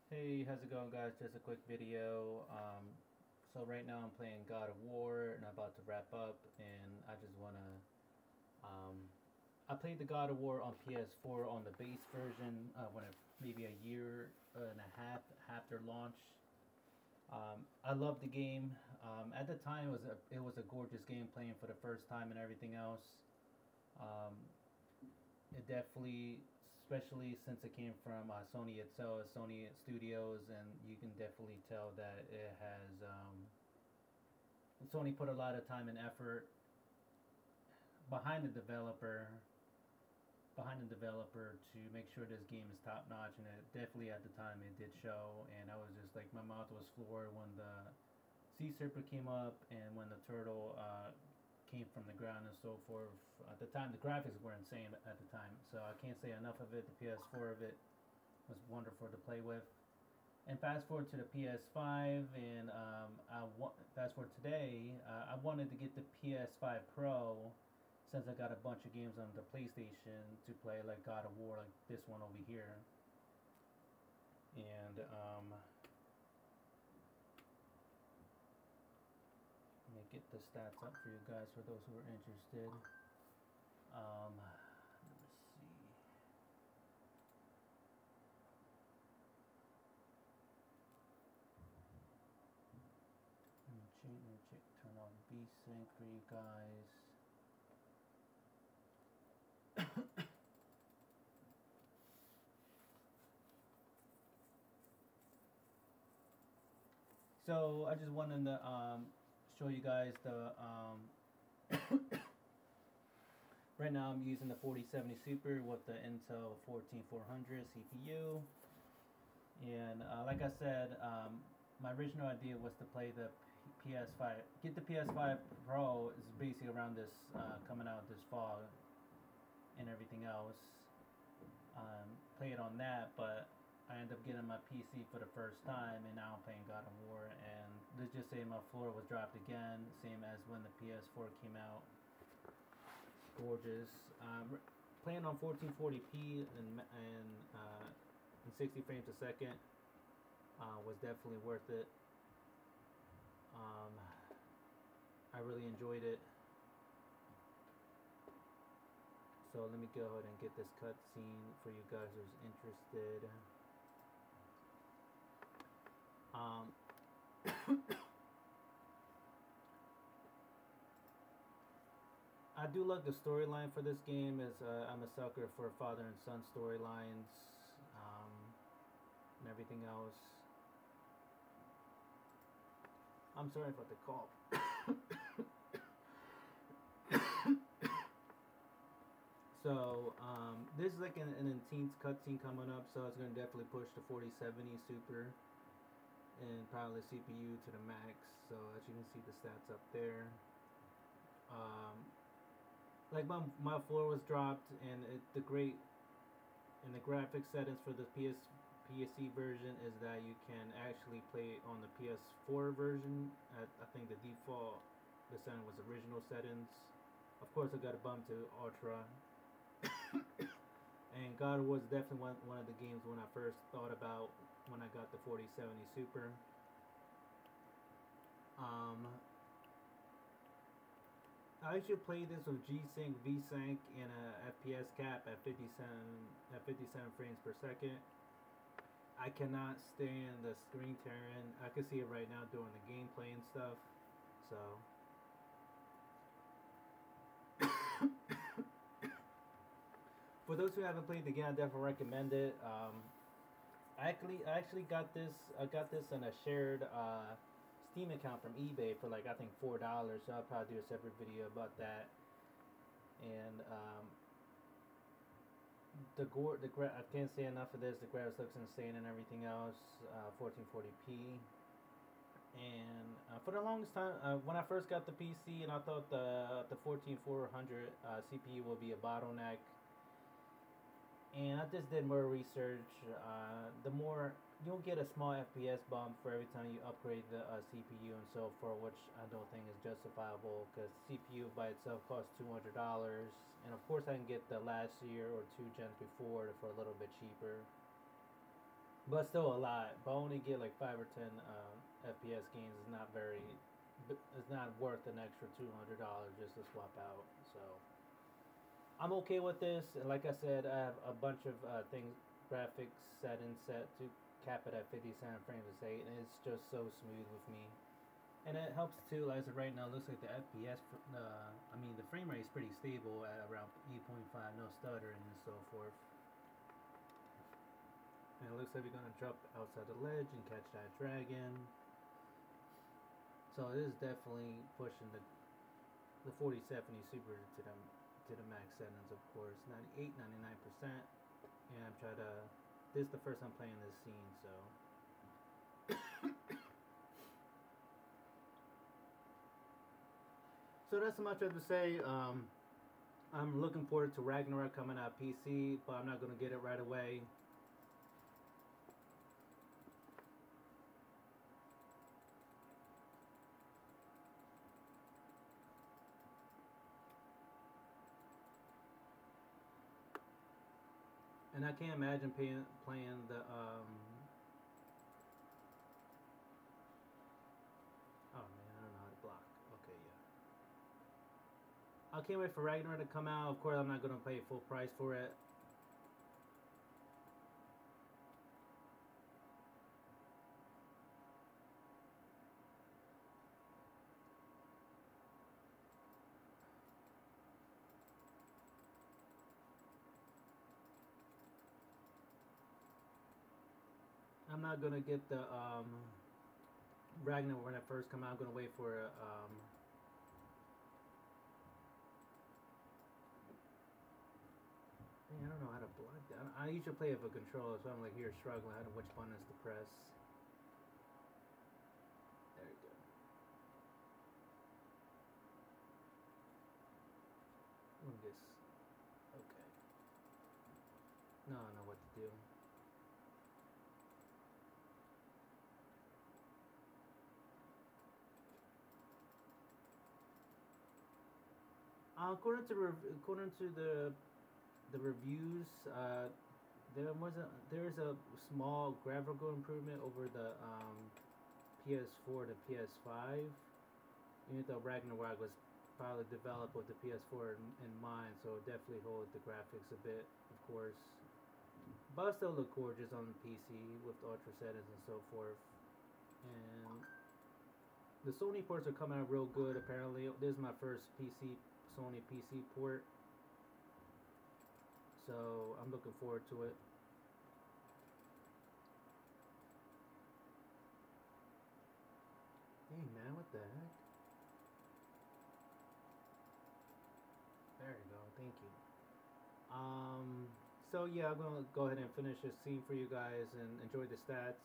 Hey, how's it going, guys? Just a quick video. So right now I'm playing God of War and I'm about to wrap up, and I just wanna. I played the God of War on PS4 on the base version when maybe a year and a half after launch. I loved the game. At the time, it was a gorgeous game playing for the first time and everything else. Um, it definitely, especially since it came from Sony itself, Sony Studios, and you can definitely tell that it has Sony put a lot of time and effort behind the developer behind the developer to make sure this game is top notch, and it definitely at the time it did show. And I was just like, my mouth was floored when the sea serpent came up and when the turtle came from the ground and so forth. At the time, the graphics were insane at the time, so I can't say enough of it. The PS4 of it was wonderful to play with. And fast forward to the PS5, and fast forward today, I wanted to get the PS5 Pro since I got a bunch of games on the PlayStation to play, like God of War, like this one over here. And let me get the stats up for you guys for those who are interested. Let me see. Let me turn on VSync for you guys. So I just wanted to show you guys the right now I'm using the 4070 Super with the Intel 14400 CPU, and like I said, my original idea was to play the PS5. Get the PS5 Pro is basically around this coming out this fall and everything else. Play it on that, but I ended up getting my PC for the first time, and now I'm playing God of War. And let's just say my floor was dropped again, same as when the PS4 came out. Gorgeous. Playing on 1440p and 60 frames a second was definitely worth it. I really enjoyed it. So let me go ahead and get this cutscene for you guys who's interested. I do like the storyline for this game. As I'm a sucker for father and son storylines and everything else. I'm sorry about the cough. So this is like an intense cutscene coming up, so it's gonna definitely push the 4070 Super and probably the CPU to the max. So as you can see, the stats up there. Um, like my floor was dropped, and the graphic settings for the PSC version is that you can actually play on the PS4 version. I think the default the setting was original settings. Of course, I got a bump to ultra. And God was definitely one of the games when I first thought about when I got the 4070 Super. I should play this with G-Sync, V-Sync, and a FPS cap at 57 frames per second. I cannot stand the screen tearing. I can see it right now during the gameplay and stuff. So for those who haven't played the game, I definitely recommend it. I actually got this. I got this in a shared Steam account from eBay for like I think $4. So I'll probably do a separate video about that. And I can't say enough of this. The graphics looks insane and everything else. 1440p. And for the longest time, when I first got the PC, and I thought the 14400 CPU would be a bottleneck, and I just did more research. The more you'll get a small FPS bump for every time you upgrade the CPU and so forth, which I don't think is justifiable because CPU by itself costs $200, and of course I can get the last year or two gens before for a little bit cheaper. but still a lot. But only get like 5 or 10 FPS games is not very. It's not worth an extra $200 just to swap out. So I'm okay with this. And like I said, I have a bunch of things, graphics settings set to cap it at 57 frames a second, and it's just so smooth with me. And it helps too. As of right now, it looks like the FPS, I mean, the frame rate is pretty stable at around 8.5, no stuttering and so forth. And it looks like we're gonna jump outside the ledge and catch that dragon. So it is definitely pushing the 4070 Super to the max settings, of course. 98, 99%. And I'm trying to. This is the first time playing this scene, so. So that's much I have to say. I'm looking forward to Ragnarok coming out PC, but I'm not gonna get it right away. And I can't imagine playing the oh man, I don't know how to block. Okay, yeah. I can't wait for Ragnarok to come out. Of course, I'm not gonna pay full price for it. I'm not gonna get the Ragnarok when it first come out. I'm gonna wait for I don't know how to block that. I usually play with a controller, so I'm like here struggling. I don't know which buttons to press. There you go. Let me just. Okay. Now I know what to do. According to the reviews, there is a small graphical improvement over the PS4 to PS5. Even though Ragnarok was probably developed with the PS4 in mind, so it definitely holds the graphics a bit, of course. But still look gorgeous on the PC with ultra settings and so forth. And the Sony ports are coming out real good. Apparently, this is my first Sony PC port, so I'm looking forward to it. Hey man, what the heck? There you go. Thank you. So yeah, I'm gonna go ahead and finish this scene for you guys and enjoy the stats.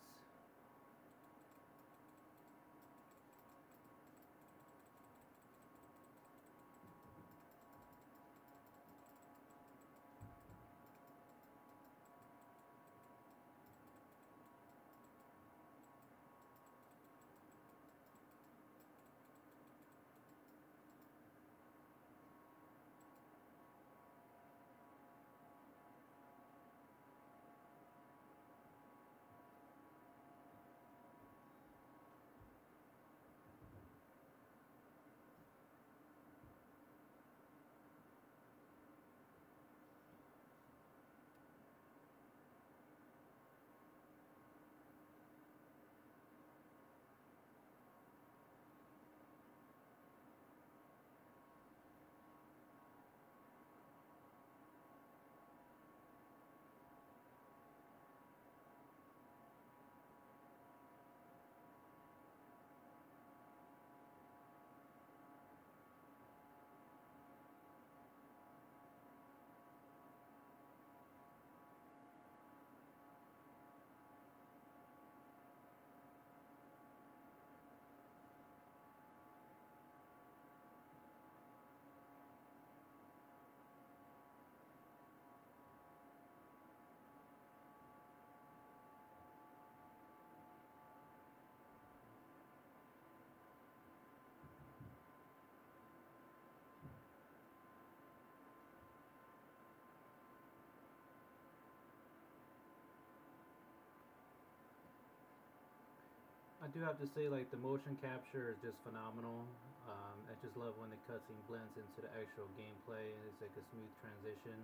I do have to say, like, the motion capture is just phenomenal. I just love when the cutscene blends into the actual gameplay. It's like a smooth transition.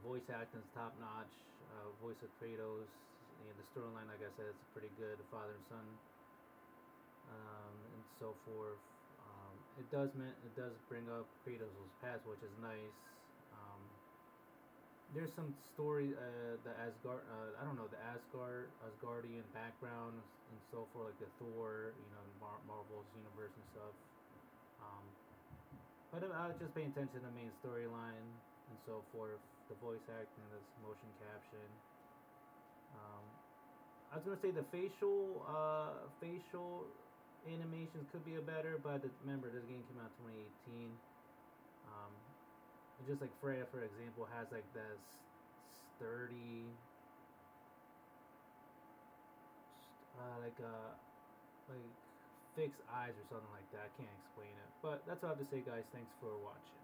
Voice acting is top notch. Voice of Kratos. The storyline, like I said, it's pretty good. The father and son, and so forth. It does bring up Kratos' past, which is nice. Um, there's some story, the Asgard, I don't know, the Asgardian background and so forth, like the Thor, Marvel's universe and stuff. Um, but I was just paying attention to the main storyline and so forth, the voice acting, this motion caption. Um, I was gonna say the facial animations could be a better, but remember this game came out in 2018. Um, just like Freya, for example, has like this sturdy, like like fixed eyes or something like that. I can't explain it, but that's all I have to say, guys. Thanks for watching.